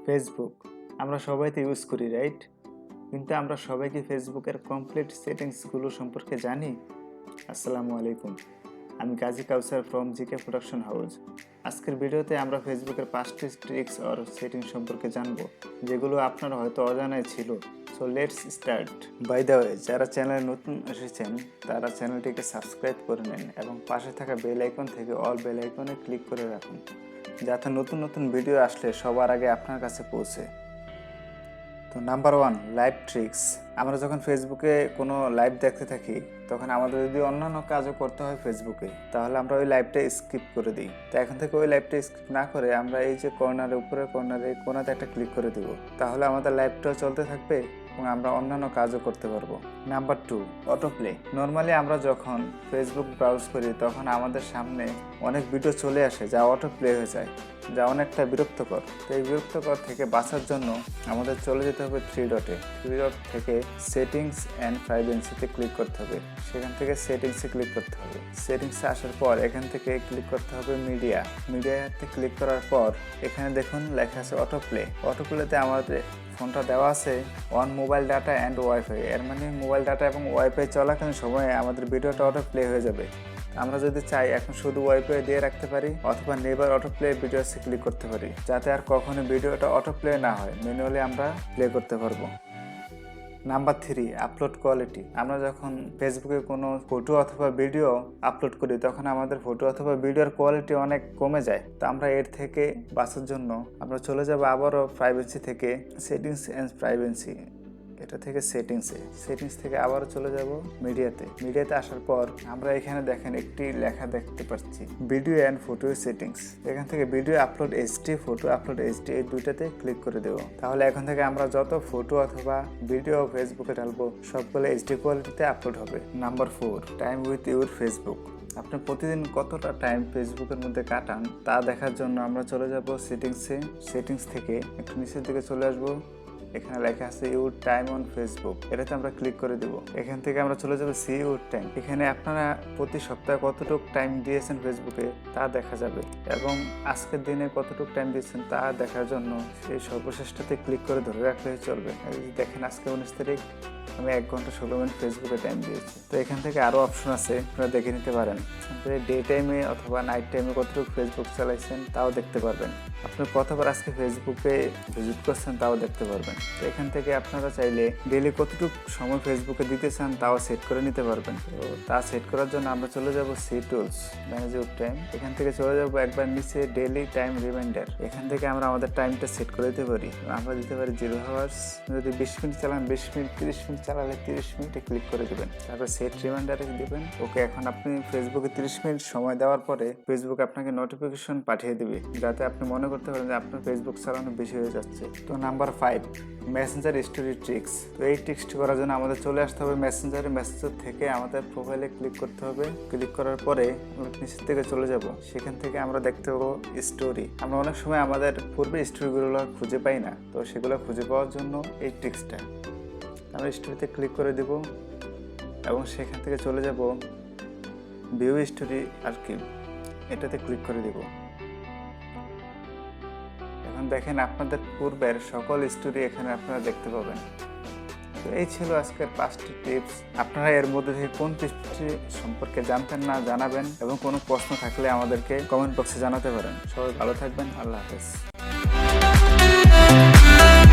Facebook আমরা সবাই তো ইউজ করি, রাইট? কিন্তু আমরা সবাই কি ফেসবুকের কমপ্লিট সেটিংসগুলো সম্পর্কে জানি? আসসালামু আলাইকুম, আমি কাজী কাউসার ফ্রম জিকে প্রোডাকশন হাউস। আজকের ভিডিওতে আমরা ফেসবুকের 5টি ট্রিক্স আর সেটিং সম্পর্কে জানবো, যেগুলো আপনার হয়তো অজানাই ছিল। So let's start. By the way, যারা চ্যানেলে নতুন এসেছেন তারা চ্যানেলটিকে সাবস্ক্রাইব করে নেন এবং পাশে থাকা বেল আইকন থেকে অল বেল আইকনে ক্লিক করে রাখুন, যাতে নতুন নতুন ভিডিও আসলে সবার আগে আপনার কাছে পৌঁছে। তো নাম্বার 1, লাইভ ট্রিক্স। আমরা যখন ফেসবুকে কোনো লাইভ দেখতে থাকি তখন আমাদের যদি অন্যান্য কাজও করতে হয় ফেসবুকে, তাহলে আমরা ওই লাইভটা স্কিপ করে দিই। তো এখন থেকে ওই লাইভটা স্কিপ না করে আমরা এই যে কর্নারে, উপরের কর্নারে কোনাতে একটা ক্লিক করে দিব, তাহলে আমাদের লাইভটাও চলতে থাকবে এবং আমরা অন্যান্য কাজও করতে পারবো। Number 2, autoplay. নর্মালি আমরা যখন ফেসবুক ব্রাউজ করি তখন আমাদের সামনে অনেক ভিডিও চলে আসে যা অটোপ্লে হয়ে যায়, যা অনেকটা বিরক্তকর। তো এই বিরক্তকর থেকে বাঁচার জন্য আমাদের চলে যেতে হবে 3 ডটে। 3 ডট থেকে সেটিংস অ্যান্ড প্রাইভেসিতে ক্লিক করতে হবে। সেখান থেকে সেটিংসে ক্লিক করতে হবে। সেটিংসে আসার পর এখান থেকে ক্লিক করতে হবে মিডিয়াতে ক্লিক করার পর এখানে দেখুন লেখা আছে অটোপ্লে। অটোপ্লেতে আমাদের ফোনটা দেওয়া আছে on mobile data and wifi. এর মানে মোবাইল ডাটা এবং ওয়াইফাই চলাকালীন সময়ে আমাদের ভিডিওটা অটো প্লে হয়ে যাবে। আমরা যদি চাই এখন শুধু ওয়াইফাই দিয়ে রাখতে পারি, অথবা নেভার অটো প্লে ভিডিওসে ক্লিক করতে পারি, যাতে আর কখনো ভিডিওটা অটো প্লে না হয়, ম্যানুয়ালি আমরা প্লে করতে পারবো। Number 3, upload quality. আমরা যখন ফেসবুকে কোনো ফটো অথবা ভিডিও আপলোড করি তখন আমাদের ফটো অথবা ভিডিওর কোয়ালিটি অনেক কমে যায়। তো আমরা এর থেকে বাঁচার জন্য আমরা চলে যাব আবারও প্রাইভেসি থেকে সেটিংস অ্যান্ড প্রাইভেসি, এটা থেকে সেটিংস থেকে আবারও চলে যাব মিডিয়াতে আসার পর আমরা এখানে দেখেন একটি লেখা দেখতে পাচ্ছি ভিডিও অ্যান্ড ফটো সেটিংস। এখান থেকে video upload HD, photo upload HD, এই দুইটাতে ক্লিক করে দেব। তাহলে এখন থেকে আমরা যত ফটো অথবা ভিডিও ফেসবুকে ঢালবো সবগুলো এইচডি কোয়ালিটিতে আপলোড হবে। Number 4, time with your Facebook. আপনি প্রতিদিন কতটা টাইম ফেসবুকের মধ্যে কাটান তা দেখার জন্য আমরা চলে যাব সেটিংস থেকে একটু নিচের দিকে চলে আসবো। এখানে লেখা আছে ইউর টাইম অন ফেসবুক, এটাতে আমরা ক্লিক করে দিব। এখান থেকে আমরা চলে যাবো সি ইউর টাইম। এখানে আপনারা প্রতি সপ্তাহে কতটুকু টাইম দিয়েছেন ফেসবুকে তা দেখা যাবে এবং আজকের দিনে কতটুকু টাইম দিয়েছেন তা দেখার জন্য সেই সর্বশ্রেষ্ঠতে ক্লিক করে ধরে রাখলেই চলবে। দেখেন আজকে 19 তারিখ, আমি 1 ঘন্টা 16 মিনিট ফেসবুকে টাইম দিয়েছি। তো এখান থেকে আরও অপশন আছে, আপনারা দেখে নিতে পারেন। ডে টাইমে অথবা নাইট টাইমে কতটুকু ফেসবুক চালাইছেন তাও দেখতে পারবেন। আপনি কতবার আজকে ফেসবুকে ভিজিট করছেন তাও দেখতে পারবেন। তো এখান থেকে আপনারা চাইলে ডেইলি কতটুকু সময় ফেসবুকে দিতে চান তাও সেট করে নিতে পারবেন। তো তা সেট করার জন্য আমরা চলে যাব see tools, manage your time. এখান থেকে চলে যাব একবার নিচে ডেইলি টাইম রিমাইন্ডার। এখান থেকে আমরা আমাদের টাইমটা সেট করে দিতে পারি। আমরা দিতে পারি 0 আওয়ার্স। যদি 20 মিনিট চালান 20 মিনিট, 30 মিনিট চালালে 30 মিনিটে ক্লিক করে দেবেন। তারপর সেট রিমাইন্ডারে দেবেন ওকে। এখন আপনি ফেসবুকে 30 মিনিট সময় দেওয়ার পরে ফেসবুক আপনাকে নোটিফিকেশন পাঠিয়ে দেবে, যাতে আপনি মনে করতে পারেন যে আপনার ফেসবুক চালানো বেশি হয়ে যাচ্ছে। তো নাম্বার 5, মেসেঞ্জার স্টোরি ট্রিক্স। তো এই ট্রিক্সটি করার জন্য আমাদের চলে আসতে হবে মেসেঞ্জার থেকে আমাদের প্রোফাইলে ক্লিক করতে হবে। ক্লিক করার পরে আমরা নিচের থেকে চলে যাব। সেখান থেকে আমরা দেখতে পাবো স্টোরি। আমরা অনেক সময় আমাদের পূর্বে স্টোরিগুলো খুঁজে পাই না, তো সেগুলো খুঁজে পাওয়ার জন্য এই ট্রিক্সটা। আমরা স্টোরিতে ক্লিক করে দেব এবং সেখান থেকে চলে যাব ভিউ স্টোরি আর্কিভ, এটাতে ক্লিক করে দেব। এখন দেখেন আপনাদের পূর্বের সকল স্টোরি এখানে আপনারা দেখতে পাবেন। তো এই ছিল আজকের 5টি টিপস। আপনারা এর মধ্যে থেকে কোন টিপসটি সম্পর্কে জানতেন না জানাবেন এবং কোনো প্রশ্ন থাকলে আমাদেরকে কমেন্ট বক্সে জানাতে পারেন। সবাই ভালো থাকবেন, আল্লাহ হাফেজ।